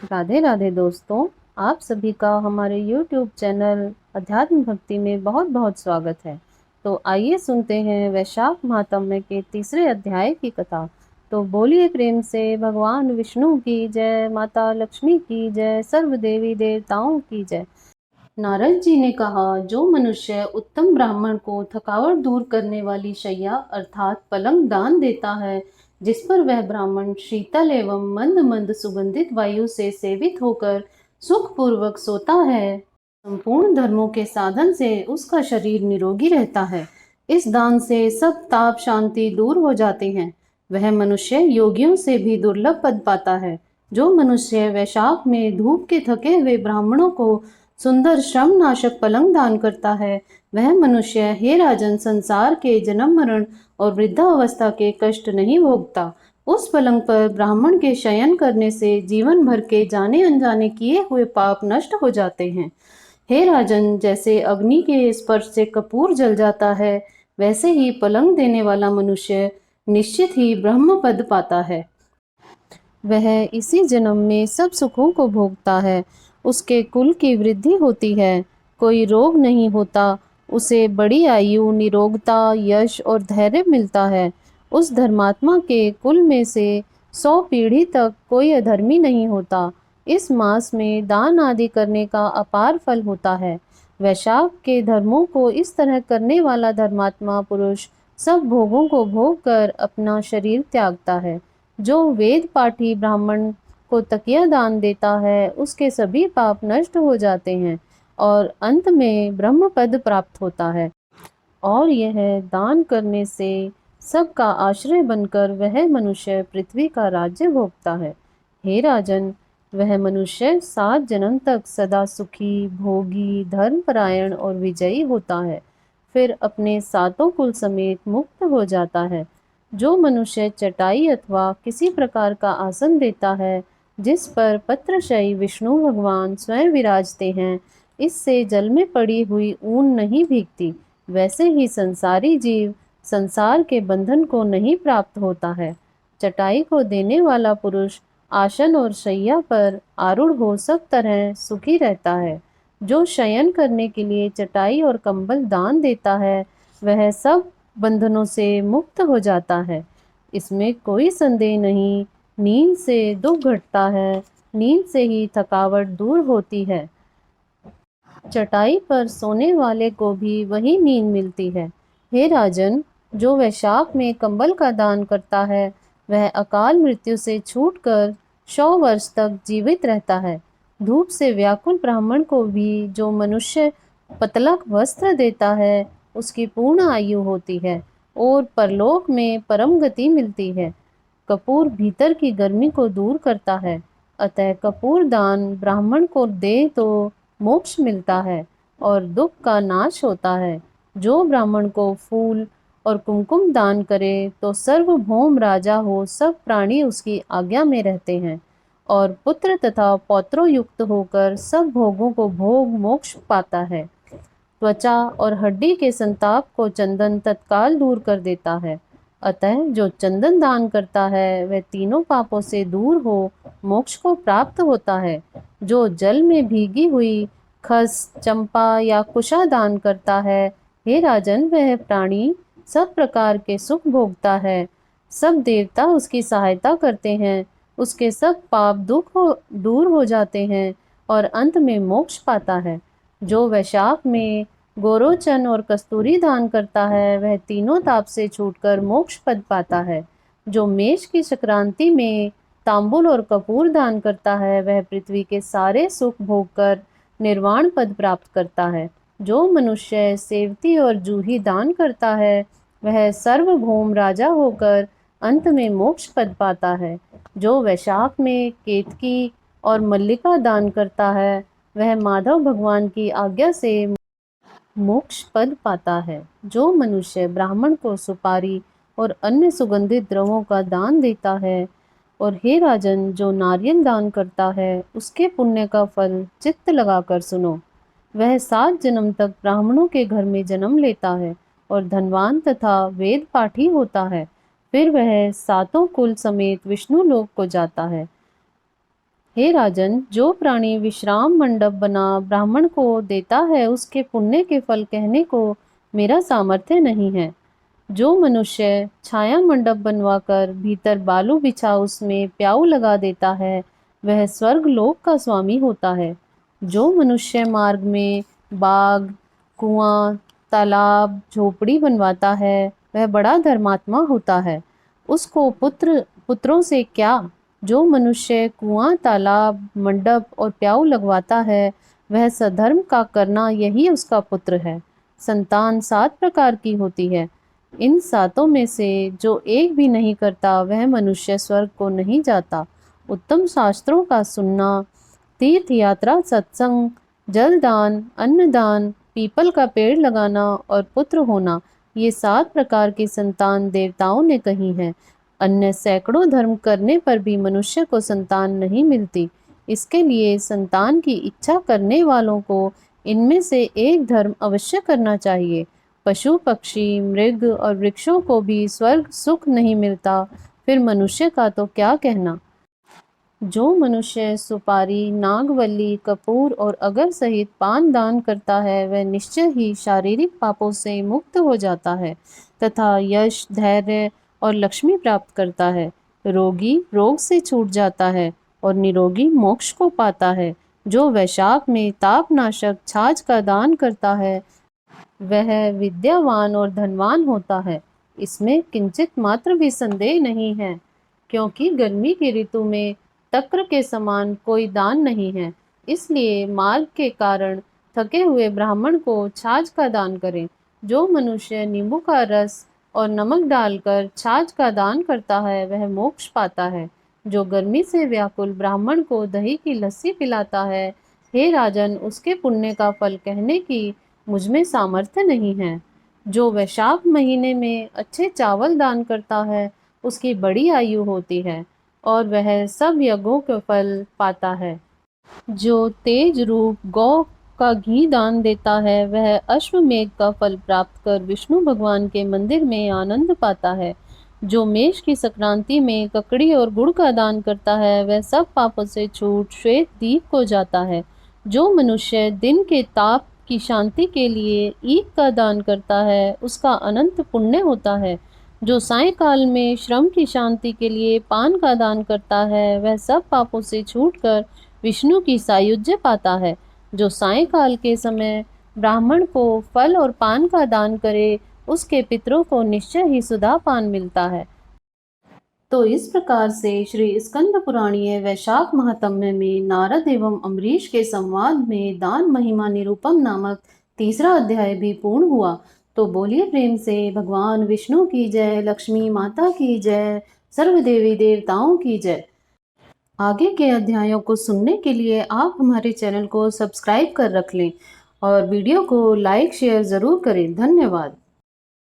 राधे राधे दोस्तों। आप सभी का हमारे YouTube चैनल अध्यात्म भक्ति में बहुत बहुत स्वागत है। तो आइए सुनते हैं वैशाख महात्म्य के तीसरे अध्याय की कथा। तो बोलिए प्रेम से भगवान विष्णु की जय, माता लक्ष्मी की जय, सर्व देवी देवताओं की जय। नारद जी ने कहा, जो मनुष्य उत्तम ब्राह्मण को थकावट दूर करने वाली शैया अर्थात पलंग दान देता है, जिस पर वह ब्राह्मण शीतल एवं मंद मंद सुगंधित वायु से सेवित होकर सुखपूर्वक सोता है, संपूर्ण धर्मों के साधन से उसका शरीर निरोगी रहता है। इस दान से सब ताप शांति दूर हो जाते हैं। वह मनुष्य योगियों से भी दुर्लभ पद पाता है। जो मनुष्य वैशाख में धूप के थके हुए ब्राह्मणों को सुंदर श्रम नाशक पलंग दान करता है, वह मनुष्य हे राजन संसार के जन्म मरण और वृद्धावस्था के कष्ट नहीं भोगता। उस पलंग पर ब्राह्मण के शयन करने से जीवन भर के जाने अनजाने किए हुए पाप नष्ट हो जाते हैं। हे राजन, जैसे अग्नि के स्पर्श से कपूर जल जाता है, वैसे ही पलंग देने वाला मनुष्य निश्चित ही ब्रह्म पद पाता है। वह इसी जन्म में सब सुखों को भोगता है। उसके कुल की वृद्धि होती है, कोई रोग नहीं होता। उसे बड़ी आयु, निरोगता, यश और धैर्य मिलता है। उस धर्मात्मा के कुल में से 100 पीढ़ी तक कोई अधर्मी नहीं होता। इस मास में दान आदि करने का अपार फल होता है। वैशाख के धर्मों को इस तरह करने वाला धर्मात्मा पुरुष सब भोगों को भोग कर अपना शरीर त्यागता है। जो वेद पाठी ब्राह्मण को तकिया दान देता है, उसके सभी पाप नष्ट हो जाते हैं और अंत में ब्रह्म पद प्राप्त होता है। और यह दान करने से सबका आश्रय बनकर वह मनुष्य पृथ्वी का राज्य भोगता है। हे राजन, वह मनुष्य 7 जन्म तक सदा सुखी, भोगी, धर्मपरायण और विजयी होता है। फिर अपने सातों कुल समेत मुक्त हो जाता है। जो मनुष्य चटाई अथवा किसी प्रकार का आसन देता है, जिस पर पत्रशयी विष्णु भगवान स्वयं विराजते हैं, इससे जल में पड़ी हुई ऊन नहीं भीगती। वैसे ही संसारी जीव संसार के बंधन को नहीं प्राप्त होता है। चटाई को देने वाला पुरुष आसन और शैया पर आरूढ़ हो सब तरह सुखी रहता है। जो शयन करने के लिए चटाई और कंबल दान देता है, वह सब बंधनों से मुक्त हो जाता है। इसमें कोई संदेह नहीं। नींद से दुख घटता है, नींद से ही थकावट दूर होती है। चटाई पर सोने वाले को भी वही नींद मिलती है। हे राजन, जो वैशाख में कंबल का दान करता है, वह अकाल मृत्यु से छूटकर 100 वर्ष तक जीवित रहता है। धूप से व्याकुल ब्राह्मण को भी जो मनुष्य पतला वस्त्र देता है, उसकी पूर्ण आयु होती है और परलोक में परम गति मिलती है। कपूर भीतर की गर्मी को दूर करता है, अतः कपूर दान ब्राह्मण को दे तो मोक्ष मिलता है और दुख का नाश होता है। जो ब्राह्मण को फूल और कुमकुम दान करे तो सर्वभौम राजा हो सब प्राणी उसकी आज्ञा में रहते हैं और पुत्र तथा पौत्रों युक्त होकर सब भोगों को भोग मोक्ष पाता है। त्वचा और हड्डी के संताप को चंदन तत्काल दूर कर देता है। अतः जो चंदन दान करता है, वह तीनों पापों से दूर हो मोक्ष को प्राप्त होता है। जो जल में भीगी हुई खस, चंपा या कुशा दान करता है, हे राजन, वह प्राणी सब प्रकार के सुख भोगता है। सब देवता उसकी सहायता करते हैं, उसके सब पाप दूर हो जाते हैं और अंत में मोक्ष पाता है। जो वैशाख में गोरोचन और कस्तूरी दान करता है, वह तीनों ताप से छूटकर मोक्ष पद पाता है। जो मेष की संक्रांति में तांबुल और कपूर दान करता है, वह पृथ्वी के सारे सुख भोगकर निर्वाण पद प्राप्त करता है। जो मनुष्य सेवती और जूही दान करता है, वह सर्वभौम राजा होकर अंत में मोक्ष पद पाता है। जो वैशाख में केतकी और मल्लिका दान करता है, वह माधव भगवान की आज्ञा से मोक्ष पद पाता है। जो मनुष्य ब्राह्मण को सुपारी और अन्य सुगंधित द्रव्यों का दान देता है, और हे राजन, जो नारियल दान करता है, उसके पुण्य का फल चित्त लगाकर सुनो। वह 7 जन्म तक ब्राह्मणों के घर में जन्म लेता है और धनवान तथा वेद पाठी होता है। फिर वह सातों कुल समेत विष्णु लोक को जाता है। हे राजन, जो प्राणी विश्राम मंडप बना ब्राह्मण को देता है, उसके पुण्य के फल कहने को मेरा सामर्थ्य नहीं है। जो मनुष्य छाया मंडप बनवाकर भीतर बालू बिछा उसमें प्याऊ लगा देता है, वह स्वर्ग लोक का स्वामी होता है। जो मनुष्य मार्ग में बाग, कुआं, तालाब, झोपड़ी बनवाता है, वह बड़ा धर्मात्मा होता है। उसको पुत्रों से क्या। जो मनुष्य कुआं, तालाब, मंडप और प्याऊ लगवाता है, वह सधर्म का करना यही उसका पुत्र है। संतान 7 प्रकार की होती है। इन 7 में से जो एक भी नहीं करता, वह मनुष्य स्वर्ग को नहीं जाता। उत्तम शास्त्रों का सुनना, तीर्थ यात्रा, सत्संग, जलदान, अन्नदान, पीपल का पेड़ लगाना और पुत्र होना, ये 7 प्रकार की संतान देवताओं ने कही है। अन्य सैकड़ों धर्म करने पर भी मनुष्य को संतान नहीं मिलती। इसके लिए संतान की इच्छा करने वालों को इनमें से एक धर्म अवश्य करना चाहिए। पशु, पक्षी, मृग और वृक्षों को भी स्वर्ग सुख नहीं मिलता, फिर मनुष्य का तो क्या कहना। जो मनुष्य सुपारी, नागवल्ली, कपूर और अगर सहित पान दान करता है, वह निश्चय ही शारीरिक पापों से मुक्त हो जाता है तथा यश, धैर्य और लक्ष्मी प्राप्त करता है। रोगी रोग से छूट जाता है और निरोगी मोक्ष को पाता है। जो वैशाख में तापनाशक छाछ का दान करता है, वह विद्यावान और धनवान होता है। इसमें किंचित मात्र भी संदेह नहीं है, क्योंकि गर्मी की ऋतु में तक्र के समान कोई दान नहीं है। इसलिए मार्ग के कारण थके हुए ब्राह्मण को छाछ का दान करें। जो मनुष्य नींबू का रस और नमक डालकर छाछ का दान करता है, वह मोक्ष पाता है। जो गर्मी से व्याकुल ब्राह्मण को दही की लस्सी पिलाता है, हे राजन, उसके पुण्य का फल कहने की मुझ में सामर्थ्य नहीं है। जो वैशाख महीने में अच्छे चावल दान करता है, उसकी बड़ी आयु होती है और वह सब यज्ञों के फल पाता है। जो तेज रूप गौ का घी दान देता है, वह अश्वमेध का फल प्राप्त कर विष्णु भगवान के मंदिर में आनंद पाता है। जो मेष की संक्रांति में ककड़ी और गुड़ का दान करता है, वह सब पापों से छूट श्वेत दीप को जाता है। जो मनुष्य दिन के ताप की शांति के लिए ईख का दान करता है, उसका अनंत पुण्य होता है। जो सायंकाल में श्रम की शांति के लिए पान का दान करता है, वह सब पापों से छूटकर विष्णु की सायुज्य पाता है। जो सायंकाल के समय ब्राह्मण को फल और पान का दान करे, उसके पितरों को निश्चय ही सुधा पान मिलता है। तो इस प्रकार से श्री स्कंद पुराणीय वैशाख महात्म्य में नारद एवं अम्बरीश के संवाद में दान महिमा निरूपम नामक तीसरा अध्याय भी पूर्ण हुआ। तो बोलिए प्रेम से भगवान विष्णु की जय, लक्ष्मी माता की जय, सर्व देवी देवताओं की जय। आगे के अध्यायों को सुनने के लिए आप हमारे चैनल को सब्सक्राइब कर रख लें और वीडियो को लाइक शेयर ज़रूर करें। धन्यवाद।